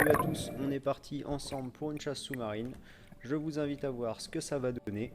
Salut à tous, on est parti ensemble pour une chasse sous-marine. Je vous invite à voir ce que ça va donner.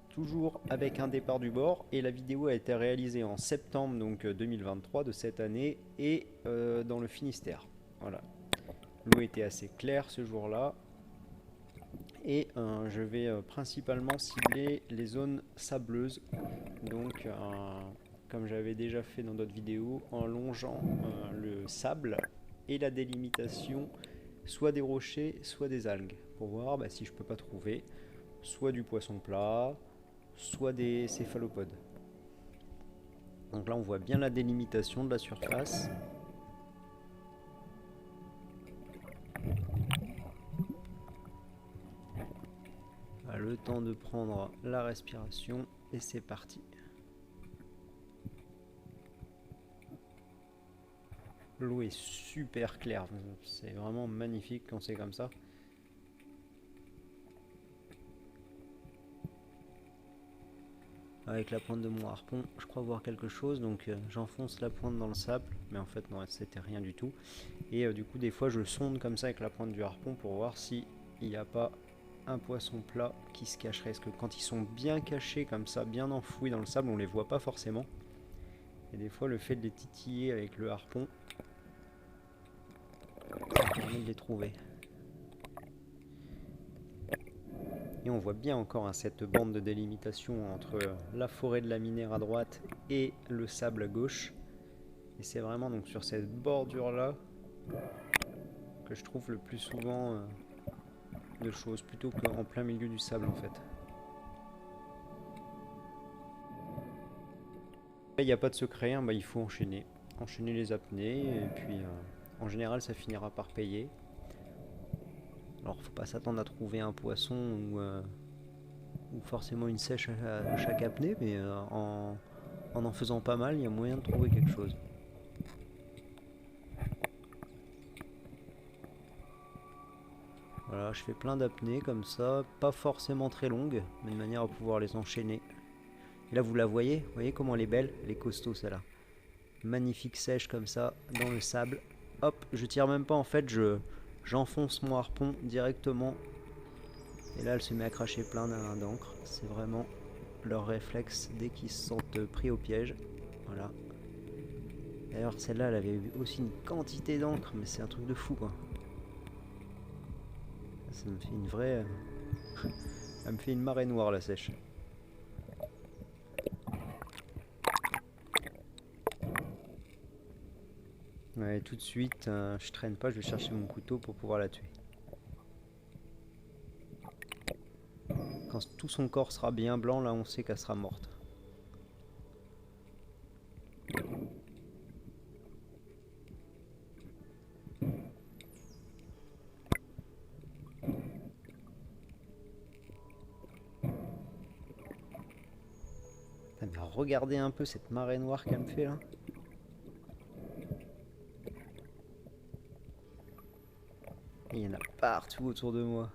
Toujours avec un départ du bord, et la vidéo a été réalisée en septembre donc 2023 de cette année et dans le Finistère. Voilà. L'eau était assez claire ce jour-là et je vais principalement cibler les zones sableuses. Donc comme j'avais déjà fait dans d'autres vidéos, en longeant le sable et la délimitation soit des rochers, soit des algues, pour voir si je peux pas trouver soit du poisson plat, soit des céphalopodes. Donc là on voit bien la délimitation de la surface. Le temps de prendre la respiration et c'est parti. L'eau est super claire, c'est vraiment magnifique quand c'est comme ça. Avec la pointe de mon harpon, je crois voir quelque chose, donc j'enfonce la pointe dans le sable, mais en fait non, c'était rien du tout. Et du coup des fois je sonde comme ça avec la pointe du harpon pour voir s'il n'y a pas un poisson plat qui se cacherait. Parce que quand ils sont bien cachés comme ça, bien enfouis dans le sable, on les voit pas forcément. Et des fois le fait de les titiller avec le harpon, ça permet de les trouver. Et on voit bien encore cette bande de délimitation entre la forêt de laminaire à droite et le sable à gauche. Et c'est vraiment donc sur cette bordure là que je trouve le plus souvent de choses, plutôt qu'en plein milieu du sable en fait. Il n'y a pas de secret, hein, il faut enchaîner les apnées et puis en général ça finira par payer. Alors faut pas s'attendre à trouver un poisson ou forcément une sèche à chaque apnée, mais en faisant pas mal, il y a moyen de trouver quelque chose. Voilà, je fais plein d'apnées comme ça, pas forcément très longues, mais de manière à pouvoir les enchaîner. Et là vous voyez comment elle est belle, elle est costaud celle-là. Magnifique sèche comme ça, dans le sable. Hop, je tire même pas en fait, j'enfonce mon harpon directement. Et là elle se met à cracher plein d'encre. C'est vraiment leur réflexe dès qu'ils se sentent pris au piège. Voilà. D'ailleurs celle-là elle avait aussi une quantité d'encre, mais c'est un truc de fou quoi. Ça me fait une vraie... Elle me fait une marée noire la sèche. Ouais, tout de suite, je traîne pas, je vais chercher mon couteau pour pouvoir la tuer. Quand tout son corps sera bien blanc, là on sait qu'elle sera morte. Mais regardez un peu cette marée noire qu'elle me fait là. Il y en a partout autour de moi.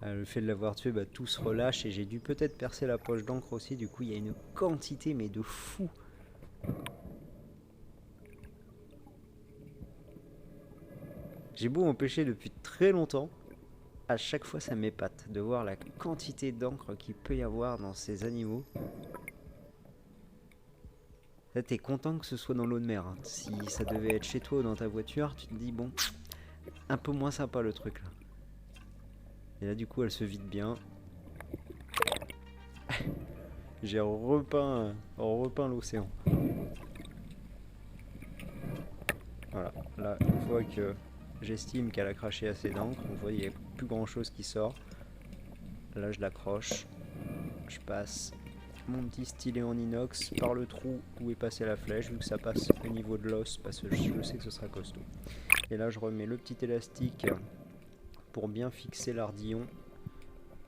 Le fait de l'avoir tué, tout se relâche et j'ai dû peut-être percer la poche d'encre aussi. Du coup, il y a une quantité mais de fou. J'ai beau en pêcher depuis très longtemps, à chaque fois ça m'épate de voir la quantité d'encre qu'il peut y avoir dans ces animaux. Là, t'es content que ce soit dans l'eau de mer. Hein. Si ça devait être chez toi ou dans ta voiture, tu te dis bon, un peu moins sympa le truc là. Et là du coup elle se vide bien. J'ai repeint l'océan. Voilà, là une fois que j'estime qu'elle a craché assez d'encre, vous voyez il n'y a plus grand chose qui sort. Là je l'accroche, je passe mon petit stylet en inox par le trou où est passée la flèche, vu que ça passe au niveau de l'os, parce que je sais que ce sera costaud. Et là je remets le petit élastique pour bien fixer l'ardillon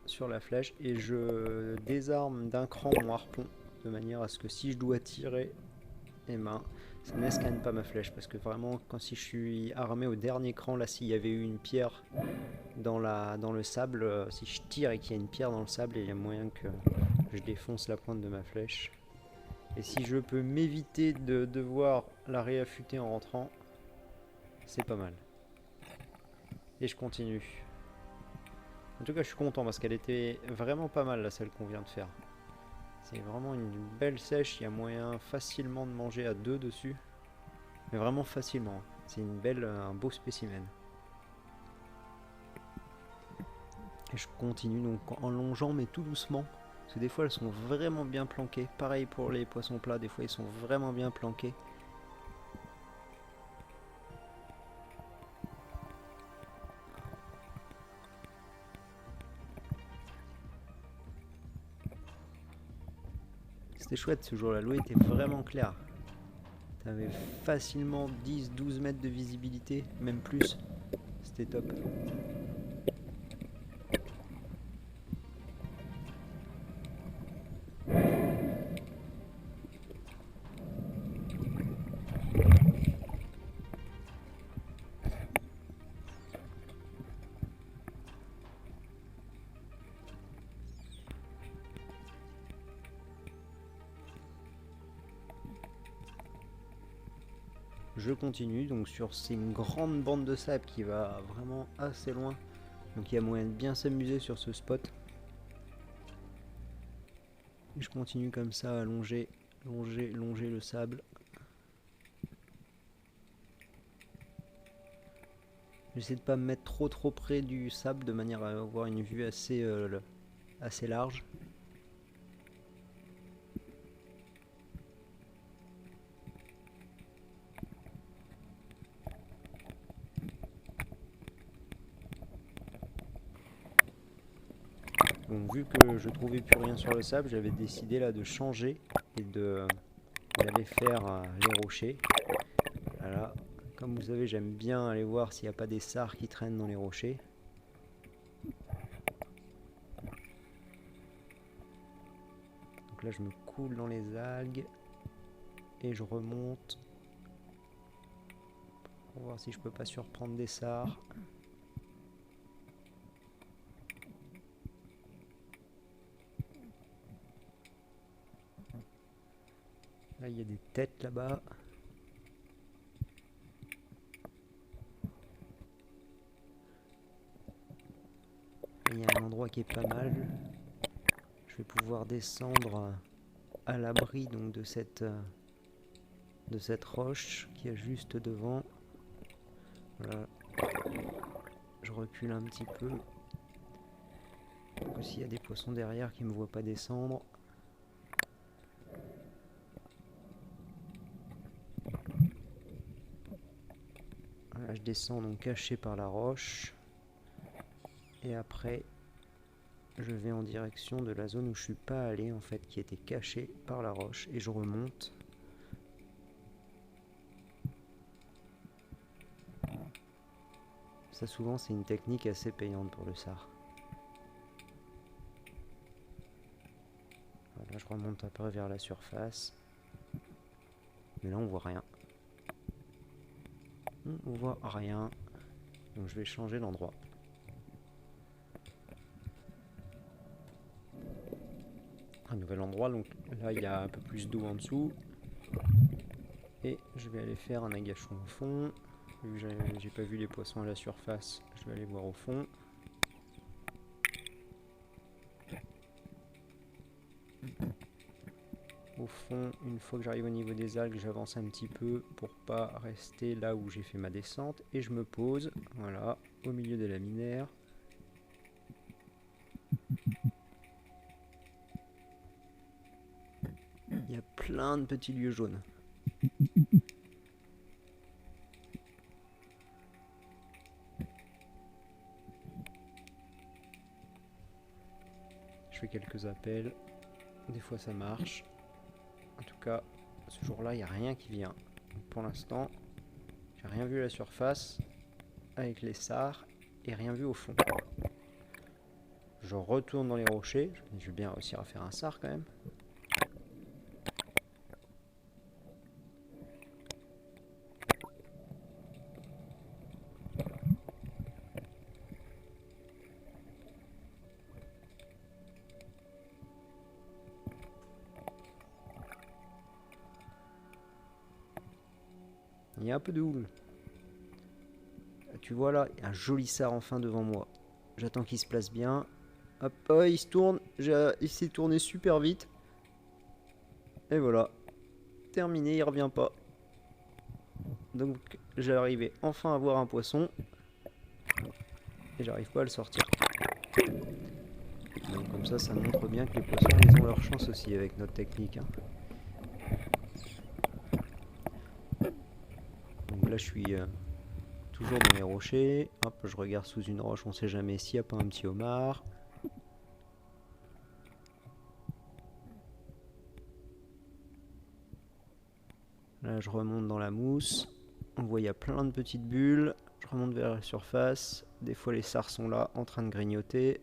sur la flèche et je désarme d'un cran mon harpon de manière à ce que si je dois tirer, Ça n'escanne pas ma flèche parce que vraiment, quand si je suis armé au dernier cran, là, s'il y avait eu une pierre dans le sable, si je tire et qu'il y a une pierre dans le sable, il y a moyen que je défonce la pointe de ma flèche. Et si je peux m'éviter de devoir la réaffûter en rentrant, c'est pas mal. Et je continue. En tout cas, je suis content parce qu'elle était vraiment pas mal, là, celle qu'on vient de faire. C'est vraiment une belle sèche, il y a moyen facilement de manger à deux dessus. Mais vraiment facilement. C'est un beau spécimen. Et je continue donc en longeant, mais tout doucement. Parce que des fois, elles sont vraiment bien planquées. Pareil pour les poissons plats, des fois, ils sont vraiment bien planqués. C'était chouette ce jour-là, l'eau était vraiment claire. T'avais facilement 10-12 mètres de visibilité, même plus. C'était top. Je continue donc sur ces grandes bandes de sable qui va vraiment assez loin. Donc il y a moyen de bien s'amuser sur ce spot. Et je continue comme ça à longer le sable. J'essaie de pas me mettre trop près du sable de manière à avoir une vue assez large. Donc vu que je trouvais plus rien sur le sable, j'avais décidé là de changer et d'aller faire les rochers. Voilà. Comme vous savez, j'aime bien aller voir s'il n'y a pas des sards qui traînent dans les rochers. Donc là je me coule dans les algues et je remonte pour voir si je peux pas surprendre des sards. Là il y a des têtes là-bas. Il y a un endroit qui est pas mal. Je vais pouvoir descendre à l'abri donc de cette roche qui est juste devant. Voilà. Je recule un petit peu. Donc s'il y a des poissons derrière qui ne me voient pas descendre. Voilà, je descends donc caché par la roche. Et après, je vais en direction de la zone où je suis pas allé en fait, qui était cachée par la roche. Et je remonte. Ça souvent c'est une technique assez payante pour le sard. Voilà, je remonte un peu vers la surface. Mais là on voit rien. On voit rien. Donc je vais changer d'endroit. Un nouvel endroit, donc là il y a un peu plus d'eau en dessous. Et je vais aller faire un agachon au fond. Vu que j'ai pas vu les poissons à la surface, je vais aller voir au fond. Au fond, une fois que j'arrive au niveau des algues, j'avance un petit peu pour pas rester là où j'ai fait ma descente. Et je me pose, voilà, au milieu des laminaires. Il y a plein de petits lieux jaunes. Je fais quelques appels. Des fois ça marche. En tout cas, ce jour-là, il n'y a rien qui vient. Donc pour l'instant, j'ai rien vu à la surface avec les sards et rien vu au fond. Je retourne dans les rochers. Je vais bien réussir à faire un sard quand même. y a un peu de houle. Tu vois là, un joli sard enfin devant moi. J'attends qu'il se place bien. Hop, oh, il se tourne. Il s'est tourné super vite. Et voilà. Terminé, il revient pas. Donc j'arrivais enfin à voir un poisson. Et j'arrive pas à le sortir. Donc comme ça montre bien que les poissons ils ont leur chance aussi avec notre technique. Hein. Donc là je suis toujours dans les rochers. Hop, je regarde sous une roche, on sait jamais s'il n'y a pas un petit homard. Là je remonte dans la mousse. On voit il y a plein de petites bulles. Je remonte vers la surface. Des fois les sards sont là en train de grignoter.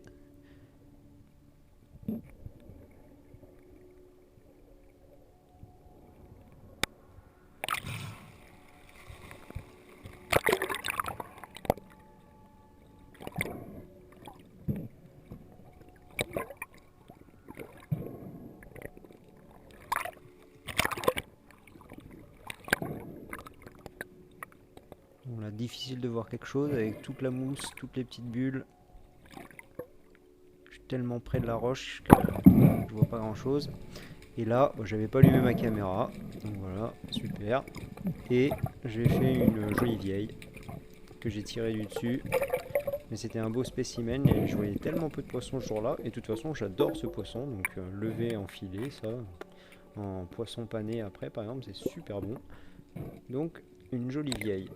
Bon, là, difficile de voir quelque chose avec toute la mousse, toutes les petites bulles. Je suis tellement près de la roche que je vois pas grand chose. Et là, j'avais pas allumé ma caméra. Donc voilà, super. Et j'ai fait une jolie vieille que j'ai tirée du dessus. Mais c'était un beau spécimen et je voyais tellement peu de poissons ce jour-là. Et de toute façon, j'adore ce poisson. Donc lever en filet, ça. En poisson pané après, par exemple, c'est super bon. Donc, une jolie vieille.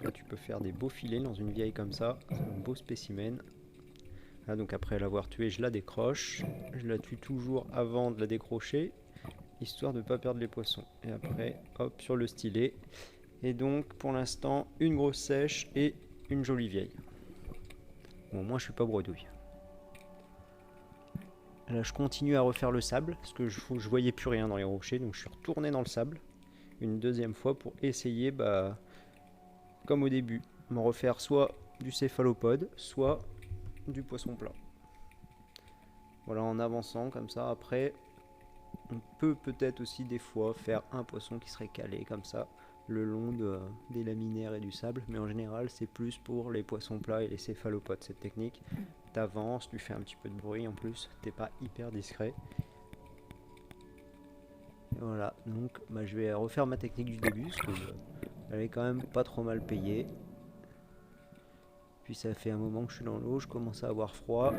Là, tu peux faire des beaux filets dans une vieille comme ça. C'est un beau spécimen. Là, donc après l'avoir tuée, je la décroche. Je la tue toujours avant de la décrocher, histoire de ne pas perdre les poissons. Et après, hop, sur le stylet. Et donc, pour l'instant, une grosse sèche et une jolie vieille. Bon, moi, je suis pas bredouille. Là, je continue à refaire le sable, parce que je voyais plus rien dans les rochers, donc je suis retourné dans le sable une deuxième fois pour essayer, comme au début, m'en refaire soit du céphalopode, soit du poisson plat. Voilà, en avançant comme ça, après, on peut peut-être aussi des fois faire un poisson qui serait calé comme ça, le long des laminaires et du sable, mais en général, c'est plus pour les poissons plats et les céphalopodes, cette technique. T'avances, tu fais un petit peu de bruit en plus, t'es pas hyper discret. Et voilà, donc je vais refaire ma technique du début, parce que elle est quand même pas trop mal payée. Puis ça fait un moment que je suis dans l'eau, je commence à avoir froid.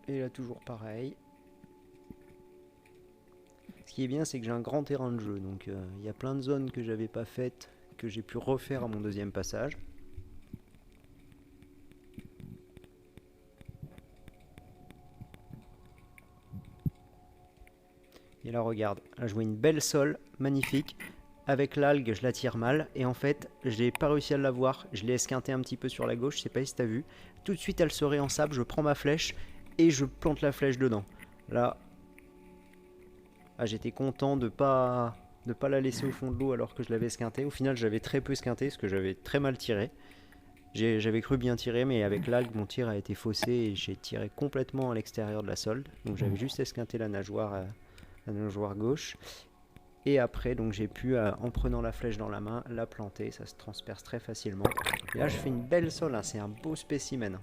Et là toujours pareil. Ce qui est bien, c'est que j'ai un grand terrain de jeu, donc il y a plein de zones que j'avais pas faites, que j'ai pu refaire à mon deuxième passage. Et là regarde, là je vois une belle sole, magnifique. Avec l'algue, je la tire mal, et en fait, j'ai pas réussi à l'avoir. Je l'ai esquinté un petit peu sur la gauche, je sais pas si t'as vu. Tout de suite, elle se réensable, je prends ma flèche, et je plante la flèche dedans. Là, j'étais content de pas la laisser au fond de l'eau alors que je l'avais esquinté. Au final, j'avais très peu esquinté, parce que j'avais très mal tiré. J'avais cru bien tirer, mais avec l'algue, mon tir a été faussé, et j'ai tiré complètement à l'extérieur de la solde. Donc j'avais juste esquinté la nageoire gauche. Et après, donc j'ai pu, en prenant la flèche dans la main, la planter. Ça se transperce très facilement. Et là, je fais une belle sole. Hein, c'est un beau spécimen.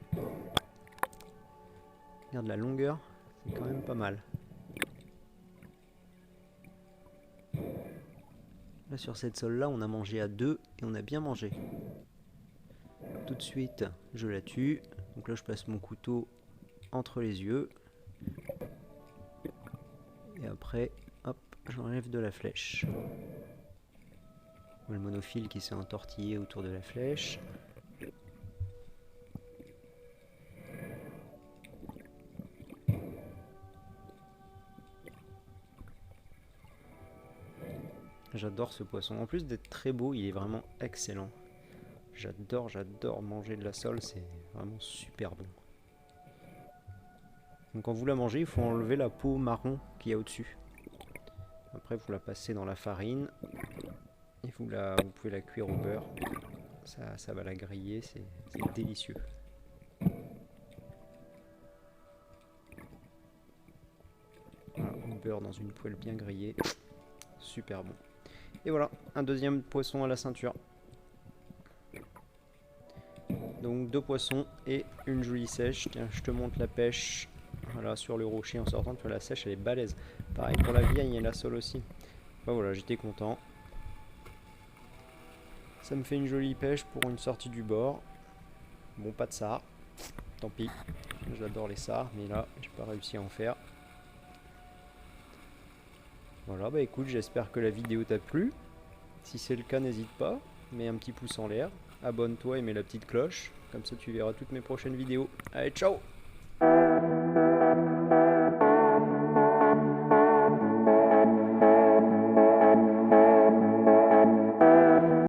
Regarde la longueur. C'est quand même pas mal. Là, sur cette sole-là, on a mangé à deux. Et on a bien mangé. Tout de suite, je la tue. Donc là, je place mon couteau entre les yeux. Et après, hop, j'enlève de la flèche. Le monophile qui s'est entortillé autour de la flèche. J'adore ce poisson. En plus d'être très beau, il est vraiment excellent. J'adore manger de la sole, c'est vraiment super bon. Donc quand vous la mangez, il faut enlever la peau marron qu'il y a au-dessus. Après, vous la passez dans la farine et vous pouvez la cuire au beurre. Ça va la griller, c'est délicieux. Voilà, au beurre dans une poêle bien grillée. Super bon. Et voilà, un deuxième poisson à la ceinture. Donc 2 poissons et une jolie sèche. Tiens, je te montre la pêche. Voilà, sur le rocher en sortant, tu vois, la sèche elle est balèze. Pareil pour la vieille et la sole aussi. Enfin, voilà, j'étais content. Ça me fait une jolie pêche pour une sortie du bord. Bon, pas de sard. Tant pis. J'adore les sards, mais là, j'ai pas réussi à en faire. Voilà, bah écoute, j'espère que la vidéo t'a plu. Si c'est le cas, n'hésite pas. Mets un petit pouce en l'air. Abonne-toi et mets la petite cloche. Comme ça, tu verras toutes mes prochaines vidéos. Allez, ciao!